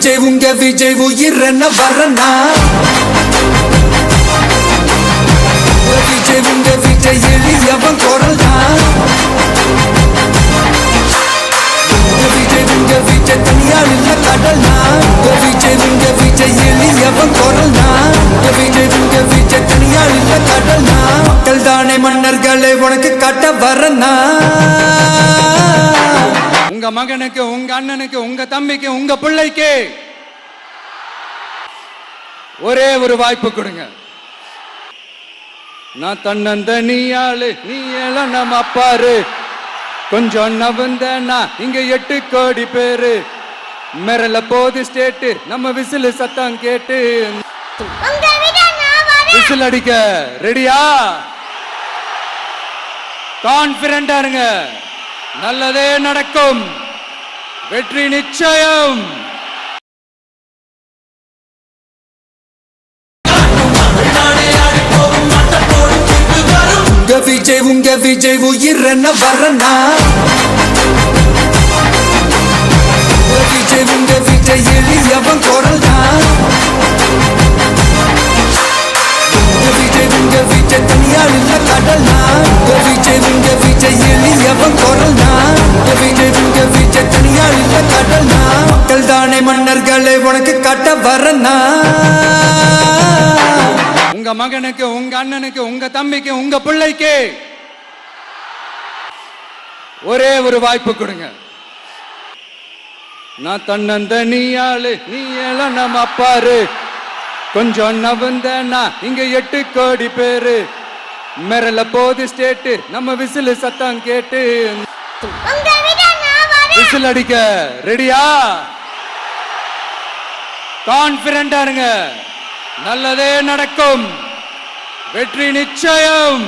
உங்க விஜய் உயிரன வரனா விஜய் உங்க விஜய் எளியவன் குரல் தான் விஜய் உங்க விஜய் தனியால் இல்ல கடல்னா விஜய் உங்க விஜய் எளியவன் குரல் தான் விஜய் உங்க விஜய் தனியால் இல்ல கடல்னா மக்கள் தானே மன்னர்களை உனக்கு காட்ட வரனா உங்க மகனுக்கு உங்க அண்ணனுக்கு உங்க தம்பிக்கு உங்க பிள்ளைக்கு ஒரே ஒரு வாய்ப்பு கொடுங்க. நான் தன்னந்த நீ ஆளு நீ எல்லாம் நம்ம அப்பாரு கொஞ்சம் நவந்தனா இங்க 8 கோடி பேரு மிரல போது ஸ்டேட்டு நம்ம விசில் சத்தம் கேட்டு விசில் அடிக்க ரெடியா கான்பிடண்டா இருங்க. நல்லதே நடக்கும். வெற்றி நிச்சயம். உங்க விஜய் உயிரன வரனா விஜய் உங்க விஜய் எளியவன் குரல் தான் விஜய் உங்க விஜய் தனியால் இல்ல கடல்னா விஜய் உங்க விஜய் எளியவன் குரல் தான் விஜய் உங்க விஜய் தனியால் இல்ல கடல்னா மக்கள் தானே மன்னர்களை உனக்கு காட்ட வரனா உங்க மகனுக்கு உங்க அண்ணனுக்கு உங்க தம்பிக்கு உங்க பிள்ளைக்கு ஒரே ஒரு வாய்ப்பு கொடுங்க. நான் தன்னந்த நீ ஆளு நீ எல்லாம் நம்ம அப்பாரு கொஞ்சம் நவந்தனா இங்க 8 கோடி பேரு மிரல போது ஸ்டேட்டு நம்ம விசில் சத்தம் கேட்டு விசில் அடிக்க ரெடியா கான்பிடண்டா இருங்க. நல்லதே நடக்கும். வெற்றி நிச்சயம்.